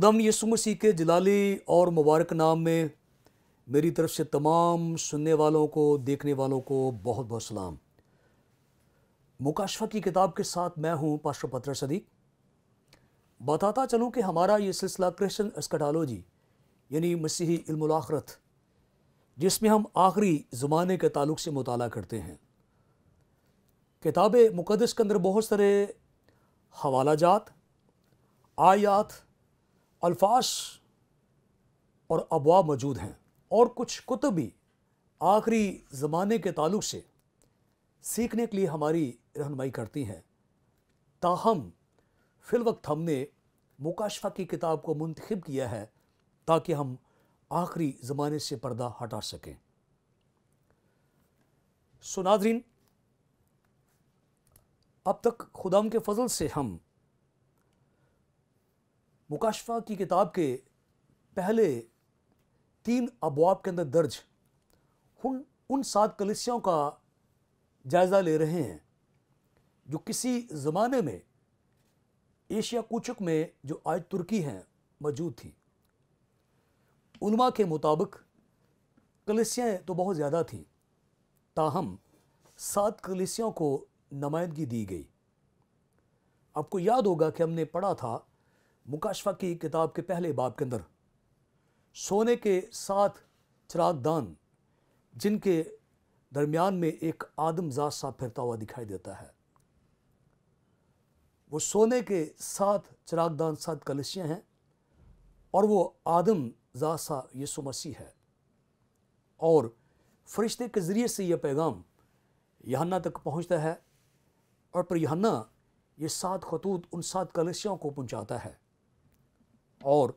खुदावंद यीशु मसीह के जलाली और मुबारक नाम में मेरी तरफ से तमाम सुनने वालों को, देखने वालों को बहुत बहुत सलाम। मुकाशफा की किताब के साथ मैं हूं पास्टर पत्रस सदीक। बताता चलूं कि हमारा ये सिलसिला क्रिश्चियन एस्कटोलॉजी यानी मसीही इल्मुल आखिरत, जिसमें हम आखिरी ज़माने के ताल्लुक़ से मुताला करते हैं। किताब मुक़द्दस के अंदर बहुत सारे हवालाजात, आयात, अल्फाज और अबवाब मौजूद हैं, और कुछ कुतुब भी आखिरी ज़माने के ताल्लुक़ से सीखने के लिए हमारी रहनुमाई करती हैं। ताहम फ़िलवक्त हमने मुकाशफा की किताब को मुंतखब किया है ताकि हम आखिरी ज़माने से पर्दा हटा सकें। सो नाज़रीन, अब तक खुदाम के फजल से हम मुकाशफा की किताब के पहले 3 अबवाब के अंदर दर्ज उन 7 कलीसियाओं का जायज़ा ले रहे हैं जो किसी ज़माने में एशिया कूचक में जो आज तुर्की हैं मौजूद थी। उलमा के मुताबिक कलीसियाएँ तो बहुत ज़्यादा थीं, ताहम 7 कलीसियाओं को नुमाइंदगी दी गई। आपको याद होगा कि हमने पढ़ा था मुकाशफा की किताब के पहले बाब के अंदर सोने के 7 चिरागदान, जिनके दरमियान में एक आदमजात सा फिरता हुआ दिखाई देता है। वो सोने के 7 चिरागदान 7 कलीसियाँ हैं और वो आदमजात सा यीशु मसीह है। और फरिश्ते के ज़रिए से यह पैगाम यूहन्ना तक पहुँचता है और फिर यूहन्ना ये 7 खतूत उन 7 कलीसियाओं को पहुँचाता है। और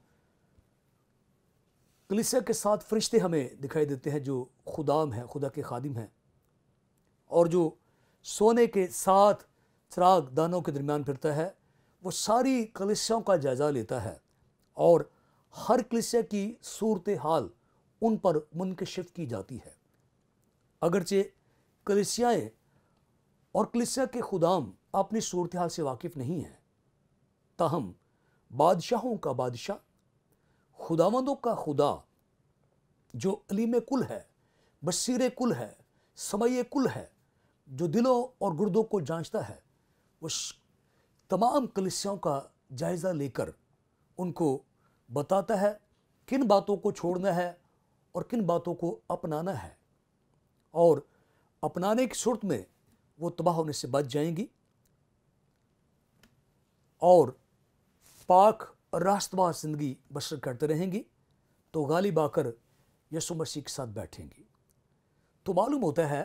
कलीसिया के 7 फरिश्ते हमें दिखाई देते हैं जो खुदाम हैं, खुदा के खादिम हैं, और जो सोने के 7 चिराग दानों के दरमियान फिरता है। वो सारी कलीसियाओं का जायज़ा लेता है और हर कलीसिया की सूरत हाल उन पर मुनकशिफ की जाती है। अगरचे कलीसियाएँ और कलीसिया के खुदाम अपनी सूरत हाल से वाकिफ़ नहीं हैं, ताहम बादशाहों का बादशाह, खुदावंदों का खुदा, जो अलीम कुल है, बसीर कुल है, समय कुल है, जो दिलों और गुर्दों को जांचता है, वो तमाम कलीसियाओं का जायज़ा लेकर उनको बताता है किन बातों को छोड़ना है और किन बातों को अपनाना है। और अपनाने की सूरत में वो तबाह होने से बच जाएंगी और पाक और रास्तबाज ज़िंदगी बसर करते रहेंगी, तो गालिब आकर यीशु मसीह के साथ बैठेंगी। तो मालूम होता है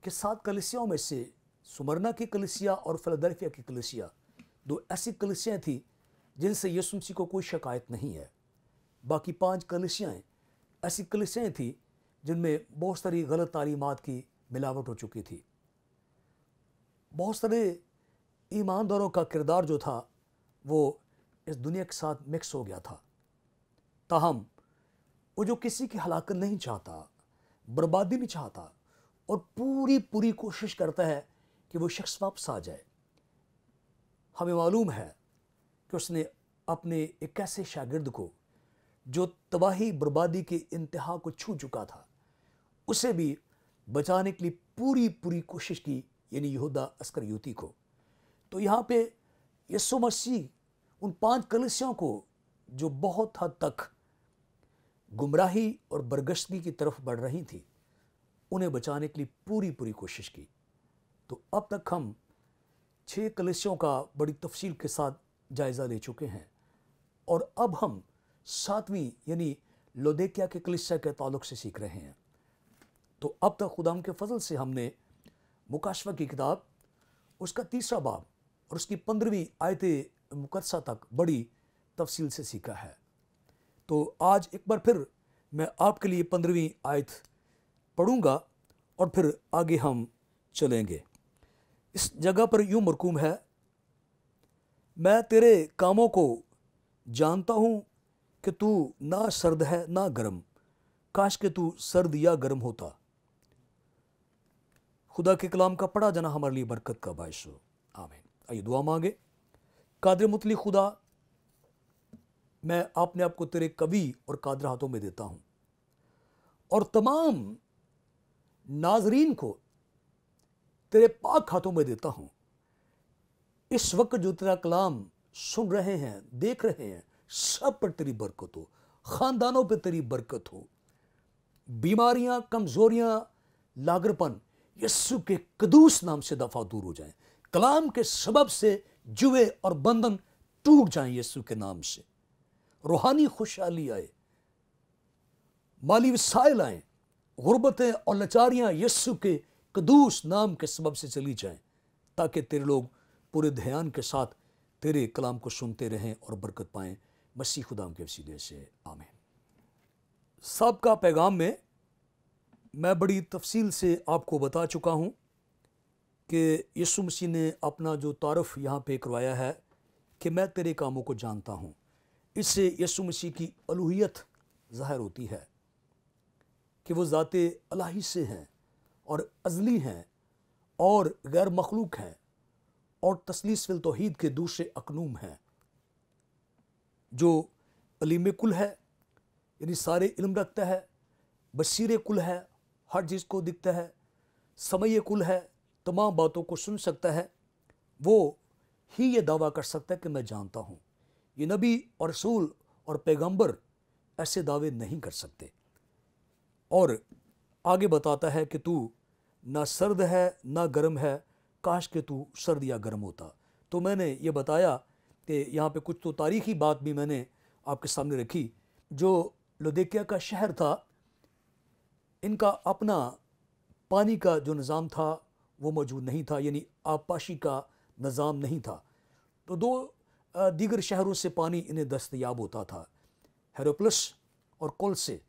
कि 7 कलीसियाओं में से सुमरना की कलीसिया और फिलाडेल्फिया की कलीसिया 2 ऐसी कलीसियाँ थी जिनसे यीशु मसीह को कोई शिकायत नहीं है। बाकी 5 कलीसियाएँ ऐसी कलीसियाँ थी जिनमें बहुत सारी गलत तालीमात की मिलावट हो चुकी थी। बहुत सारे ईमानदारों का किरदार जो था वो इस दुनिया के साथ मिक्स हो गया था। ताहम वो जो किसी की हलाकत नहीं चाहता, बर्बादी नहीं चाहता, और पूरी कोशिश करता है कि वो शख्स वापस आ जाए। हमें मालूम है कि उसने अपने एक ऐसे शागिर्द को जो तबाही बर्बादी के इंतहा को छू चुका था, उसे भी बचाने के लिए पूरी कोशिश की, यानी यहूदा अस्करियोती को। तो यहाँ पे यीशु मसीह उन 5 कलीसियाओं को जो बहुत हद तक गुमराही और बरगश्तगी की तरफ बढ़ रही थी, उन्हें बचाने के लिए पूरी कोशिश की। तो अब तक हम 6 कलीसियाओं का बड़ी तफसील के साथ जायज़ा ले चुके हैं और अब हम 7वीं यानी लौदीकिया के कलीसिया के ताल्लुक़ से सीख रहे हैं। तो अब तक खुदाम के फजल से हमने मुकाशफा की किताब, उसका 3रा बाब और उसकी 15वीं आयत मुकद्दसा तक बड़ी तफसील से सीखा है। तो आज एक बार फिर मैं आपके लिए 15वीं आयत पढ़ूंगा और फिर आगे हम चलेंगे। इस जगह पर यूँ मरकूम है, मैं तेरे कामों को जानता हूँ कि तू ना सर्द है ना गर्म, काश कि तू सर्द या गर्म होता। खुदा के कलाम का पढ़ा जाना हमारे लिए बरकत का बायस हो। आमीन। आइए दुआ मांगे। कादिर मुतली खुदा, मैं अपने आप को तेरे कवि और कादर हाथों में देता हूँ और तमाम नाजरीन को तेरे पाक हाथों में देता हूँ। इस वक्त जो तेरा कलाम सुन रहे हैं, देख रहे हैं, सब पर तेरी बरकत हो, ख़ानदानों पर तेरी बरकत हो। बीमारियां, कमज़ोरियां, लागरपन यीशु के कदूस नाम से दफ़ा दूर हो जाएं। कलाम के सबब से जुए और बंधन टूट जाएं यीशु के नाम से। रूहानी खुशहाली आए, माली वसाइल आए, गुर्बतें और लाचारियां यीशु के कदूस नाम के सबब से चली जाएं, ताकि तेरे लोग पूरे ध्यान के साथ तेरे कलाम को सुनते रहें और बरकत पाएं। मसीह खुदाम के वसीले से आमीन। सबका पैगाम में मैं बड़ी तफसील से आपको बता चुका हूँ कि यीशु मसीह ने अपना जो तारफ़ यहाँ पे करवाया है कि मैं तेरे कामों को जानता हूँ। इससे यीशु मसीह की अलूहियत ज़ाहिर होती है कि वो ज़ाते इलाही से हैं और अज़ली हैं और गैर मखलूक हैं और तसलीस फिल तौहीद के दूसरे अकनूम हैं। जो अलीम कुल है, यानी सारे इल्म रखता है, बसीर कुल है, हर चीज़ को दिखता है, समय कुल है, तमाम बातों को सुन सकता है, वो ही ये दावा कर सकता है कि मैं जानता हूँ। ये नबी और रसूल और पैगंबर ऐसे दावे नहीं कर सकते। और आगे बताता है कि तू ना सर्द है ना गर्म है, काश के तू सर्द या गर्म होता। तो मैंने ये बताया कि यहाँ पे कुछ तो तारीख़ी बात भी मैंने आपके सामने रखी। जो लुदिकिया का शहर था, इनका अपना पानी का जो निज़ाम था वो मौजूद नहीं था, यानी आबपाशी का निज़ाम नहीं था। तो दो दीगर शहरों से पानी इन्हें दस्तयाब होता था, हेरोप्लस और कोलसे।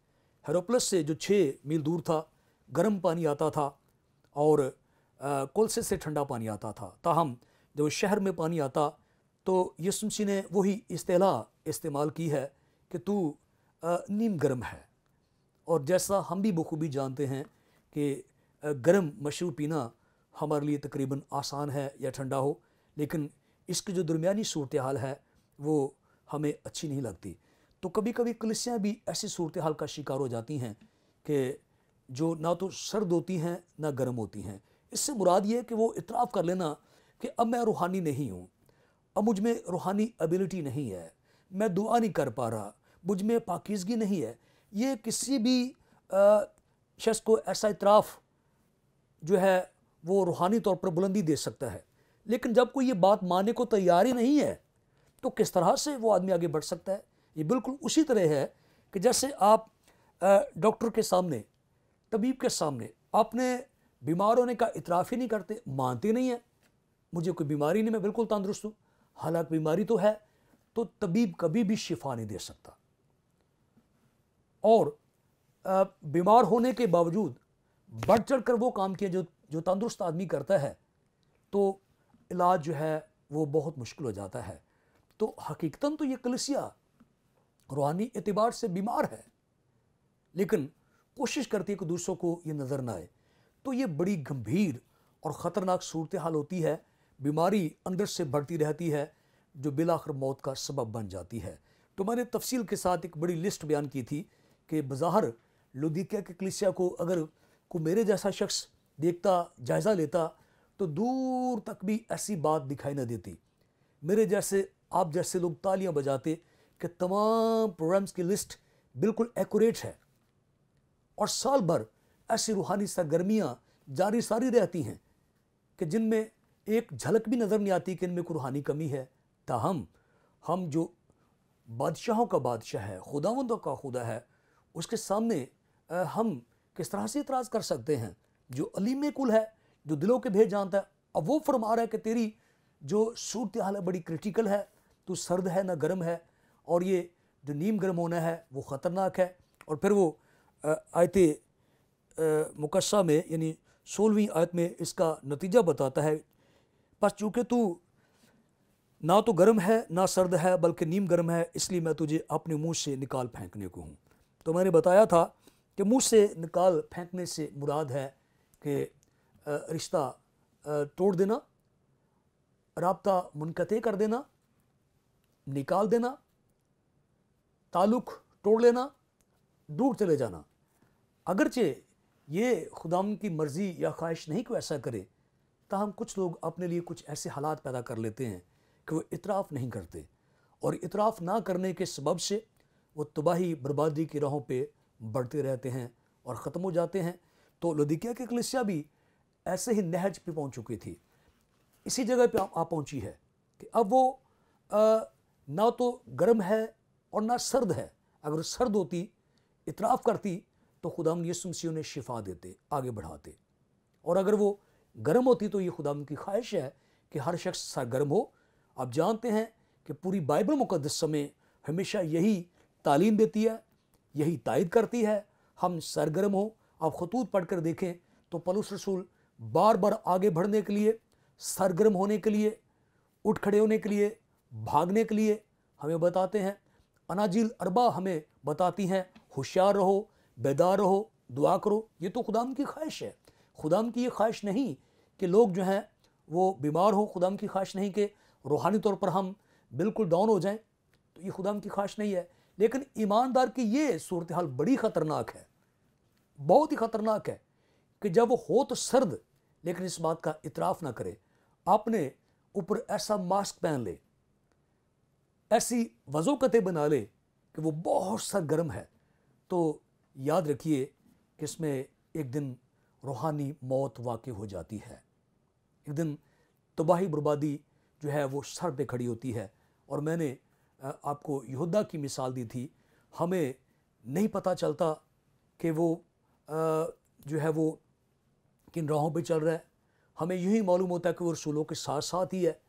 हेरोप्लस से जो 6 मील दूर था गर्म पानी आता था और कोलसे से ठंडा पानी आता था। ताहम जब शहर में पानी आता तो यीशु मसीह ने वही इस्तेलाह इस्तेमाल की है कि तू नीम गर्म है। और जैसा हम भी बखूबी जानते हैं कि गर्म मशरूब पीना हमारे लिए तकरीबन आसान है या ठंडा हो, लेकिन इसकी जो दरमियानी सूरत हाल है वो हमें अच्छी नहीं लगती। तो कभी कभी कलीसियाँ भी ऐसी सूरत हाल का शिकार हो जाती हैं कि जो ना तो सर्द होती हैं ना गर्म होती हैं। इससे मुराद ये है कि वो इतराफ़ कर लेना कि अब मैं रूहानी नहीं हूँ, अब मुझ में रूहानी एबिलिटी नहीं है, मैं दुआ नहीं कर पा रहा, मुझ में पाकीज़गी नहीं है। ये किसी भी शख्स को ऐसा इतराफ़ जो है वो रूहानी तौर पर बुलंदी दे सकता है, लेकिन जब कोई ये बात मानने को तैयार ही नहीं है तो किस तरह से वो आदमी आगे बढ़ सकता है। ये बिल्कुल उसी तरह है कि जैसे आप डॉक्टर के सामने, तबीब के सामने अपने बीमार होने का इतराफ़ ही नहीं करते, मानते नहीं है मुझे कोई बीमारी नहीं, मैं बिल्कुल तंदुरुस्त हूँ, हालांकि बीमारी तो है, तो तबीब कभी भी शिफा नहीं दे सकता। और बीमार होने के बावजूद बढ़ चढ़ कर वो काम किए जो तंदुरुस्त आदमी करता है, तो इलाज जो है वो बहुत मुश्किल हो जाता है। तो हकीकतन तो ये कलीसिया रूहानी एतबार से बीमार है, लेकिन कोशिश करती है कि दूसरों को ये नज़र ना आए। तो ये बड़ी गंभीर और ख़तरनाक सूरत हाल होती है। बीमारी अंदर से बढ़ती रहती है जो बिलाखिर मौत का सबब बन जाती है। तो मैंने तफसील के साथ एक बड़ी लिस्ट बयान की थी कि बज़ाहिर लुदिकिया के कलीसिया को अगर कोई मेरे जैसा शख्स देखता, जायज़ा लेता, तो दूर तक भी ऐसी बात दिखाई न देती। मेरे जैसे, आप जैसे लोग तालियां बजाते कि तमाम प्रोग्राम्स की लिस्ट बिल्कुल एक्यूरेट है और साल भर ऐसी रूहानी सरगर्मियाँ जारी सारी रहती हैं कि जिनमें एक झलक भी नज़र नहीं आती कि इनमें कोई रूहानी कमी है। ताहम हम जो बादशाहों का बादशाह है, खुदावंदों का खुदा है, उसके सामने हम किस तरह से इतराज़ कर सकते हैं? जो अलीम कुल है, जो दिलों के भेद जानता है, अब वो फरमा रहा है कि तेरी जो सूरत हाल है बड़ी क्रिटिकल है, तू सर्द है ना गर्म है, और ये जो नीम गर्म होना है वो ख़तरनाक है। और फिर वो आयत मुकस्सा में यानी 16वीं आयत में इसका नतीजा बताता है, बस चूँकि तू ना तो गर्म है ना सर्द है बल्कि नीम गर्म है, इसलिए मैं तुझे अपने मुंह से निकाल फेंकने को हूँ। तो मैंने बताया था कि मुंह से निकाल फेंकने से मुराद है कि रिश्ता तोड़ देना, राब्ता मुनक़ते कर देना, निकाल देना, ताल्लुक़ तोड़ लेना, दूर चले जाना। अगरचे ये खुदावंद की मर्ज़ी या ख्वाहिश नहीं कि ऐसा करे, ताहम कुछ लोग अपने लिए कुछ ऐसे हालात पैदा कर लेते हैं कि वो इतराफ़ नहीं करते, और इतराफ़ ना करने के सबब से वो तबाही बर्बादी की राहों पे बढ़ते रहते हैं और ख़त्म हो जाते हैं। तो लौदीकिया की कलीसिया भी ऐसे ही नहज पे पहुंच चुकी थी, इसी जगह पे आ पहुंची है कि अब वो ना तो गर्म है और ना सर्द है। अगर सर्द होती, इतराफ़ करती, तो खुदावंद यीशु मसीह उन्हें शिफा देते, आगे बढ़ाते। और अगर वो गर्म होती तो ये खुदावंद की ख्वाहिश है कि हर शख्स सरगर्म हो। आप जानते हैं कि पूरी बाइबल मुक़द्दस में हमेशा यही तालीम देती है, यही तायद करती है, हम सरगर्म हो। आप खतूत पढ़ कर देखें तो पौलुस रसूल बार बार आगे बढ़ने के लिए, सरगर्म होने के लिए, उठ खड़े होने के लिए, भागने के लिए हमें बताते हैं। अनाजील अरबा हमें बताती हैं होशियार रहो, बेदार रहो, दुआ करो। ये तो खुदाम की ख्वाहिश है। खुदाम की ये ख्वाहिश नहीं कि लोग जो हैं वो बीमार हो, खुदाम की ख्वाहिश नहीं कि रूहानी तौर पर हम बिल्कुल डाउन हो जाएं, तो ये खुदाम की ख्वाहिश नहीं है। लेकिन ईमानदार की ये सूरत हाल बड़ी ख़तरनाक है, बहुत ही ख़तरनाक है कि जब वो हो तो सर्द, लेकिन इस बात का इतराफ़ ना करे, अपने ऊपर ऐसा मास्क पहन ले, ऐसी वज़ोकतें बना ले कि वो बहुत सरगर्म है, तो याद रखिए कि इसमें एक दिन रूहानी मौत वाक़ई हो जाती है। एक दिन तबाही बर्बादी जो है वो सर पे खड़ी होती है। और मैंने आपको यहूदा की मिसाल दी थी। हमें नहीं पता चलता कि वो जो है वो किन राहों पे चल रहा है। हमें यूँ ही मालूम होता है कि वो रसूलों के साथ साथ ही है,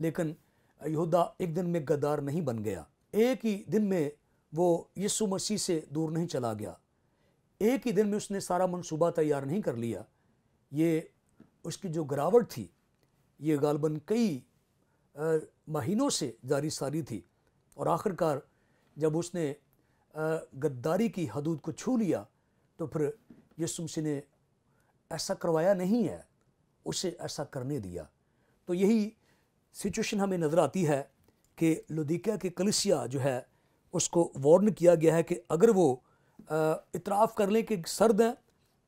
लेकिन यहूदा एक दिन में गद्दार नहीं बन गया, एक ही दिन में वो यीशु मसीह से दूर नहीं चला गया, एक ही दिन में उसने सारा मंसूबा तैयार नहीं कर लिया। ये उसकी जो गिरावट थी ये गालबन कई महीनों से जारी सारी थी, और आखिरकार जब उसने गद्दारी की हदूद को छू लिया तो फिर यीशु मसीह ने ऐसा करवाया नहीं है, उसे ऐसा करने दिया। तो यही सिचुएशन हमें नज़र आती है कि लौदीकिया की कलीसिया जो है उसको वार्न किया गया है कि अगर वो इतराफ़ कर लें कि सर्द हैं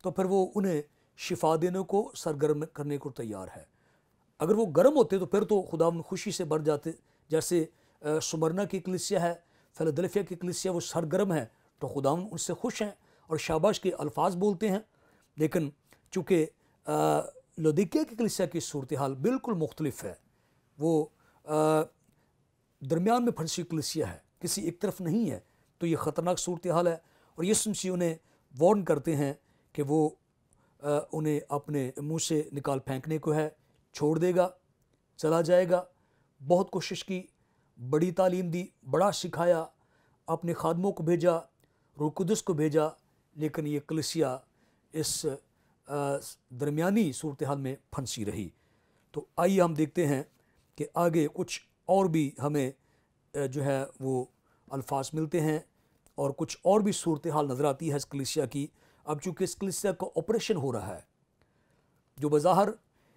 तो फिर वो उन्हें शिफा देने को, सरगर्म करने को तैयार है। अगर वो गर्म होते तो फिर तो खुदावंद खुशी से भर जाते। जैसे सुमरना की कलीसिया है, फिलाडेल्फिया की कलीसिया, वो सरगर्म है तो खुदावंद उनसे खुश हैं और शाबाश के अल्फाज बोलते हैं। लेकिन चूँकि लौदीकिया की कलीसिया की सूरत हाल बिल्कुल मुख्तलिफ है, वो दरमियान में फंसी कलीसिया है, किसी एक तरफ नहीं है, तो ये ख़तरनाक सूरत हाल है। और यीशु मसीह उन्हें वार्न करते हैं कि वो उन्हें अपने मुंह से निकाल फेंकने को है, छोड़ देगा, चला जाएगा। बहुत कोशिश की, बड़ी तालीम दी, बड़ा सिखाया, अपने खादमों को भेजा, रूह कुदस को भेजा, लेकिन ये कलीसिया इस दरमियानी सूरत हाल में फंसी रही। तो आइए हम देखते हैं कि आगे कुछ और भी हमें जो है वो अल्फाज मिलते हैं और कुछ और भी सूरत हाल नज़र आती है इस कलीसिया की। अब चूँकि इस कलीसिया का ऑपरेशन हो रहा है, जो बज़ाहिर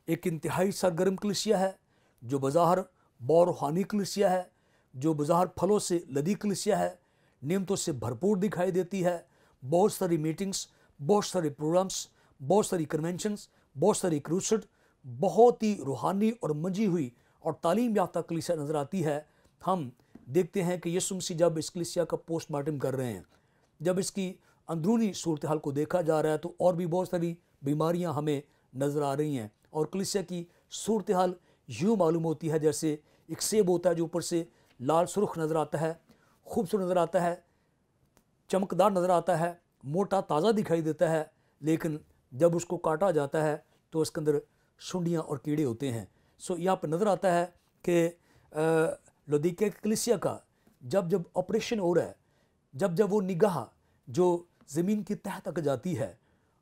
एक इंतहाई सरगर्म कलीसिया है, जो बज़ाहिर बारूहानी कलीसिया है, जो बज़ाहिर फलों से लदी कलीसिया है, नेमतों से भरपूर दिखाई देती है, बहुत सारी मीटिंग्स, बहुत सारे प्रोग्राम्स, बहुत सारी कन्वेंशंस, बहुत सारी क्रूसेड, बहुत ही रूहानी और मंजी हुई और तालीम याफ्ता कलीसिया नज़र आती है। हम देखते हैं कि यीशु मसीह जब इस कलीसिया का पोस्टमार्टम कर रहे हैं, जब इसकी अंदरूनी सूरत हाल को देखा जा रहा है, तो और भी बहुत सारी बीमारियां हमें नज़र आ रही हैं। और कलीसिया की सूरत हाल यूँ मालूम होती है जैसे एक सेब होता है जो ऊपर से लाल सुर्ख नज़र आता है, खूबसूरत नज़र आता है, चमकदार नज़र आता है, मोटा ताज़ा दिखाई देता है, लेकिन जब उसको काटा जाता है तो उसके अंदर सुंडियाँ और कीड़े होते हैं। सो यहाँ पर नज़र आता है कि लौदीकिया की कलीसिया का जब जब ऑपरेशन हो रहा है, जब जब वो निगाह जो ज़मीन की तह तक जाती है,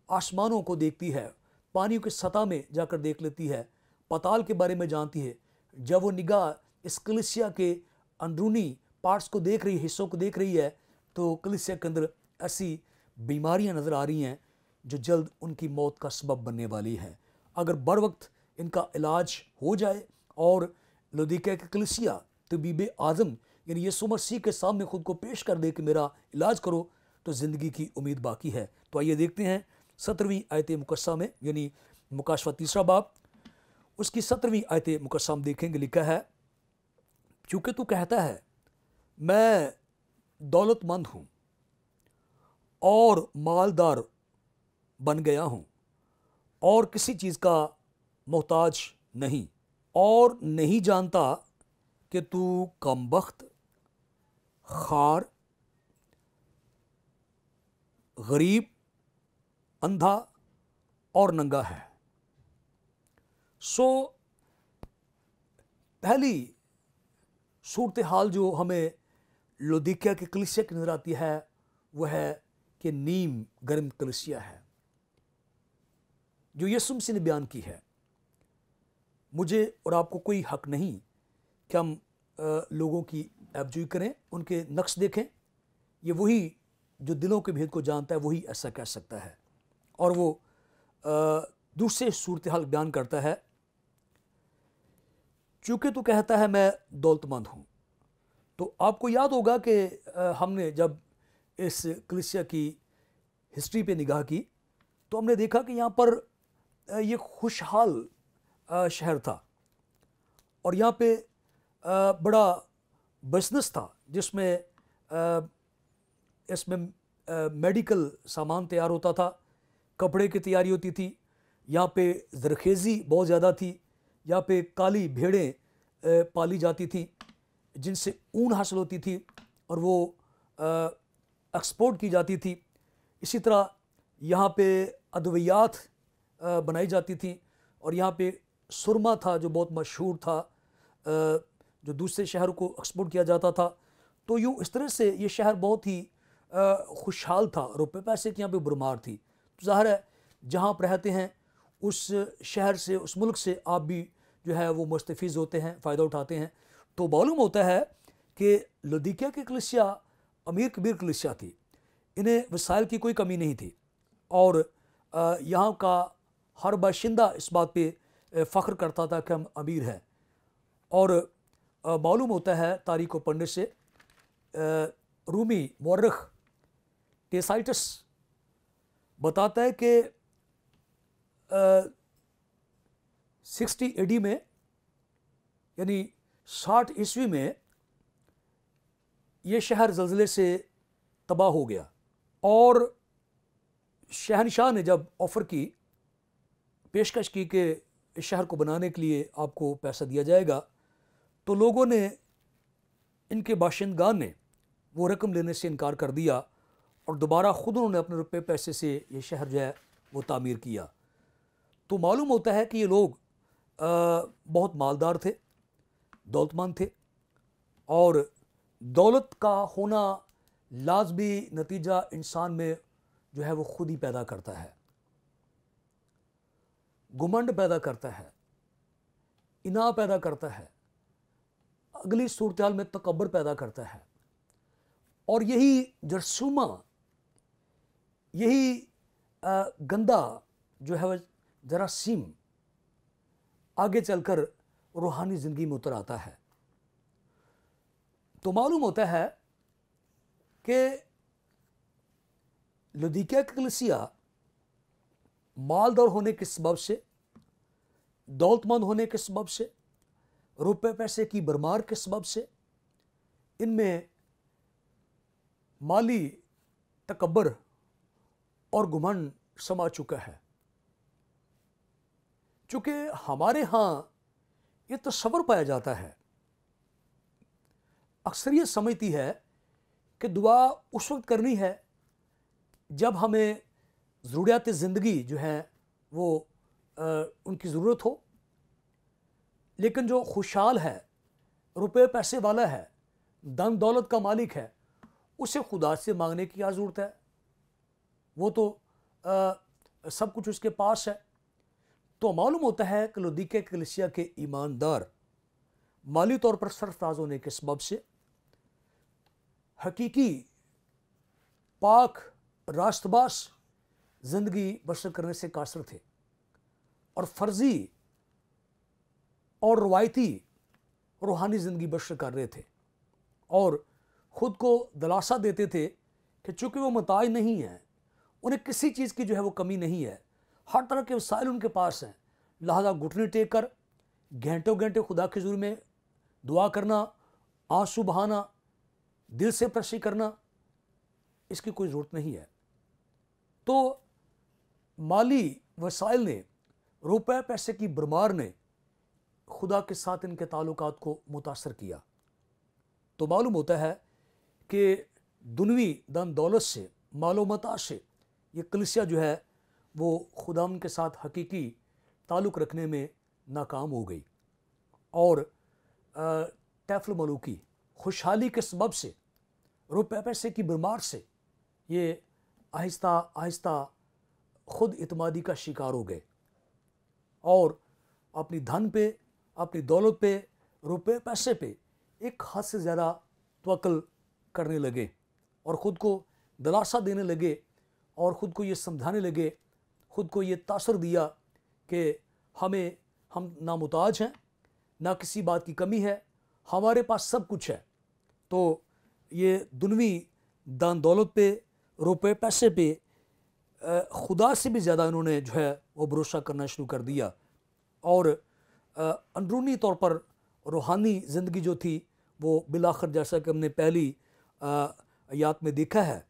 आसमानों को देखती है, पानी की सतह में जाकर देख लेती है, पाताल के बारे में जानती है, जब वो निगाह इस कलीसिया के अंदरूनी पार्ट्स को देख रही है, हिस्सों को देख रही है, तो कलीसिया के अंदर ऐसी बीमारियां नज़र आ रही हैं जो जल्द उनकी मौत का सबब बनने वाली हैं। अगर बर वक्त इनका इलाज हो जाए और लौदीकिया की कलीसिया तबीब आज़म یعنی یسوع مسیح کے سامنے خود کو پیش کر دے کہ میرا علاج کرو، تو زندگی کی امید باقی ہے۔ تو آئیے دیکھتے ہیں 17ویں آیت مقدسہ میں، یعنی مکاشفہ 3 باب، اس کی 17ویں آیت مقدسہ ہم دیکھیں گے، لکھا ہے چونکہ تو کہتا ہے میں دولت مند ہوں اور مالدار بن گیا ہوں اور کسی چیز کا محتاج نہیں، اور نہیں جانتا کہ تو کم بخت، خوار، غریب، اندھا اور ننگا ہے۔ سو پہلی صورتحال جو ہمیں لودیکیا کی کلیسیا کی نظر آتی ہے وہ ہے کہ نیم گرم کلیسیا ہے جو یسوع مسیح نے بیان کی ہے۔ مجھے اور آپ کو کوئی حق نہیں کہ ہم لوگوں کی عیب جوئی کریں، ان کے نقص دیکھیں۔ یہ وہی جو دلوں کے بھید کو جانتا ہے وہی ایسا کہہ سکتا ہے۔ اور وہ دوسرے صورتحال بیان کرتا ہے، چونکہ تو کہتا ہے میں دولت مند ہوں۔ تو آپ کو یاد ہوگا کہ ہم نے جب اس کلیسیا کی ہسٹری پہ نگاہ کی تو ہم نے دیکھا کہ یہاں پر یہ خوشحال شہر تھا اور یہاں پہ بڑا بزنس تھا جس میں اس میں میڈیکل سامان تیار ہوتا تھا، کپڑے کی تیاری ہوتی تھی، یہاں پہ زرخیزی بہت زیادہ تھی، یہاں پہ کالی بھیڑیں پالی جاتی تھیں جن سے اون حاصل ہوتی تھی اور وہ ایکسپورٹ کی جاتی تھی۔ اسی طرح یہاں پہ ادویات بنائی جاتی تھیں اور یہاں پہ سرما تھا جو بہت مشہور تھا، جو دوسرے شہروں کو ایکسپورٹ کیا جاتا تھا۔ تو یوں اس طرح سے یہ شہر بہت ہی خوشحال تھا، روپے پیسے کی یہاں پہ بھرمار تھی۔ تو ظاہر ہے جہاں آپ رہتے ہیں اس شہر سے، اس ملک سے آپ بھی جو ہے وہ مستفیض ہوتے ہیں، فائدہ اٹھاتے ہیں۔ تو معلوم ہوتا ہے کہ لودیکیا کی کلیسیا امیر کبیر کلیسیا تھی، انہیں وسائل کی کوئی کمی نہیں تھی اور یہاں کا ہر باشندہ اس بات پہ فخر کرتا تھا کہ ہم امیر ہیں۔ اور معلوم ہوتا ہے تاریخ کو پڑھنے سے، رومی مورخ ٹیسائٹس بتاتا ہے کہ 60 AD میں، یعنی 60 عیسوی میں یہ شہر زلزلے سے تباہ ہو گیا اور شہنشاہ نے جب آفر کی، پیشکش کی کہ اس شہر کو بنانے کے لیے آپ کو پیسہ دیا جائے گا، تو لوگوں نے، ان کے باشندگان نے وہ رقم لینے سے انکار کر دیا اور دوبارہ خود انہوں نے اپنے روپے پیسے سے یہ شہر جو ہے وہ تعمیر کیا۔ تو معلوم ہوتا ہے کہ یہ لوگ بہت مالدار تھے، دولت مند تھے، اور دولت کا ہونا لازمی نتیجہ انسان میں جو ہے وہ خود ہی پیدا کرتا ہے، گھمنڈ پیدا کرتا ہے، اناء پیدا کرتا ہے، اگلی صورتحال میں تکبر پیدا کرتا ہے، اور یہی جرثومہ، یہی گندا جو ہے وہ جراثیم آگے چل کر روحانی زندگی میں اتر آتا ہے۔ تو معلوم ہوتا ہے کہ لودیکیا کی کلیسیا مالدار ہونے کے سبب سے، دولت مند ہونے کے سبب سے، روپے پیسے کی بھرمار کے سبب سے، ان میں مالی تکبر اور گھمنڈ سما چکا ہے۔ چونکہ ہمارے ہاں یہ تصور پایا جاتا ہے، اکثریت سمجھتی ہے کہ دعا اس وقت کرنی ہے جب ہمیں ضروریات زندگی جو ہے وہ ان کی ضرورت ہو، لیکن جو خوشحال ہے، روپے پیسے والا ہے، دن دولت کا مالک ہے، اسے خدا سے مانگنے کی کیا ضرورت ہے؟ وہ تو سب کچھ اس کے پاس ہے۔ تو معلوم ہوتا ہے کہ لودیکیا کلیسیا کے ایماندار مالی طور پر سرفراز ہونے کے سبب سے حقیقی پاک راست باز زندگی بسر کرنے سے قاصر تھے اور فرضی اور روایتی روحانی زندگی بسر کر رہے تھے، और ख़ुद को दिलासा देते थे कि चूँकि वो मोहताज नहीं हैं, उन्हें किसी चीज़ की जो है वो कमी नहीं है, हर तरह के वसाइल उनके पास हैं, लिहाजा घुटने टेक कर घंटों घंटे खुदा के हुज़ूर में दुआ करना, आंसू बहाना, दिल से प्रशी करना, इसकी कोई ज़रूरत नहीं है। तो माली वसाइल ने, रुपए पैसे की भरमार ने खुदा के साथ इनके ताल्लुकात को मुतासर किया। तो मालूम होता है कि दुनवी धन दौलत से, मालो मता से ये कलीसिया जो है वो खुदा के साथ हकीकी ताल्लुक़ रखने में नाकाम हो गई और तैफुल मलूकी खुशहाली के सबब से, रुपए पैसे की भरमार से ये आहिस्ता आहिस्ता खुद इतमादी का शिकार हो गए और अपनी धन पे, अपनी दौलत पे, रुपए पैसे पे एक हद से ज़्यादा तवक्कुल करने लगे और ख़ुद को दिलासा देने लगे और ख़ुद को ये समझाने लगे, ख़ुद को ये तासर दिया कि हम ना मुताज हैं, ना किसी बात की कमी है, हमारे पास सब कुछ है। तो ये दुनवी दान दौलत पे, रुपए पैसे पे खुदा से भी ज़्यादा इन्होंने जो है वो भरोसा करना शुरू कर दिया और अंदरूनी तौर पर रूहानी ज़िंदगी जो थी वो बिलाखिर, जैसा कि हमने पहली आयत में देखा है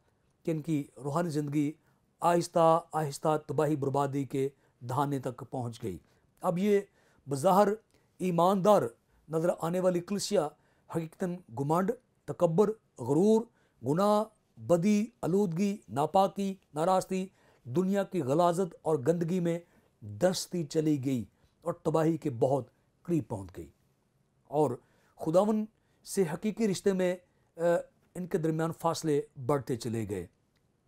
कि इनकी रूहानी ज़िंदगी आहिस्ता आहिस्ता तबाही बर्बादी के दहाने तक पहुँच गई। अब ये बज़ाहिर ईमानदार नज़र आने वाली कलीसिया हकीकतन घुमंड, तकब्बर, गुरूर, गुनाह, बदी, आलूदगी, नापाकी, नाराज़गी, दुनिया की गलाजत और गंदगी में दसती चली गई और तबाही के बहुत करीब पहुँच गई और खुदावन से हकीकी रिश्ते में इनके दरमियान फासले बढ़ते चले गए।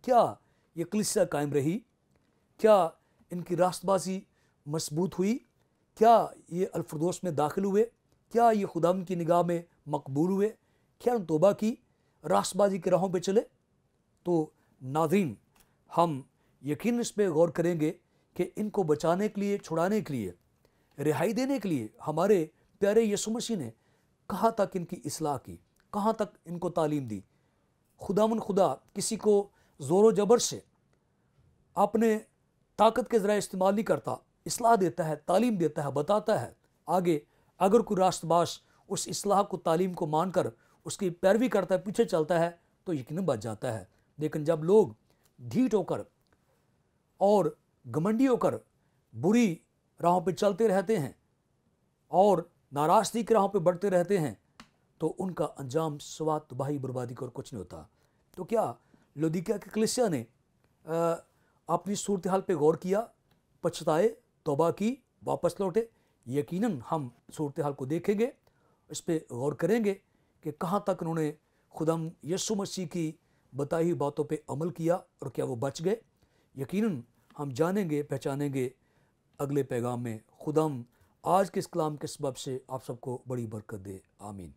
क्या ये कलीसिया कायम रही? क्या इनकी रास्तबाजी मजबूत हुई? क्या ये अल-फिरदौस में दाखिल हुए? क्या ये खुदावन की निगाह में मकबूल हुए? क्या उन तौबा की, रास्तबाजी के राहों पे चले? तो नाज़रीन, हम यकीन इस पर गौर करेंगे कि इनको बचाने के लिए, छुड़ाने के लिए, रिहाई देने के लिए हमारे प्यारे यीशु मसीह ने कहाँ तक इनकी इस्लाह की, कहाँ तक इनको तालीम दी। खुदा किसी को ज़ोर ज़बर से अपने ताकत के ज़रा इस्तेमाल नहीं करता, इस्लाह देता है, तालीम देता है, बताता है आगे। अगर कोई रास्तबाज उस इस्लाह को, तालीम को मानकर उसकी पैरवी करता है, पीछे चलता है तो यकीनन बच जाता है। लेकिन जब लोग ढीठ होकर और घमंडी होकर बुरी राहों पे चलते रहते हैं और नाराज़गी की राहों पे बढ़ते रहते हैं तो उनका अंजाम सिवा तबाही बर्बादी का और कुछ नहीं होता। तो क्या लौदीकिया की कलीसिया ने अपनी सूरत हाल पे गौर किया, पछताए, तौबा की, वापस लौटे? यकीनन हम सूरत हाल को देखेंगे, इस पर गौर करेंगे कि कहाँ तक उन्होंने खुदाम यीशु मसीह की बताई हुई बातों पे अमल किया और क्या वो बच गए। यकीनन हम जानेंगे, पहचानेंगे अगले पैगाम में। खुदाम आज के इस कलाम के सबब से आप सबको बड़ी बरकत दे। आमीन।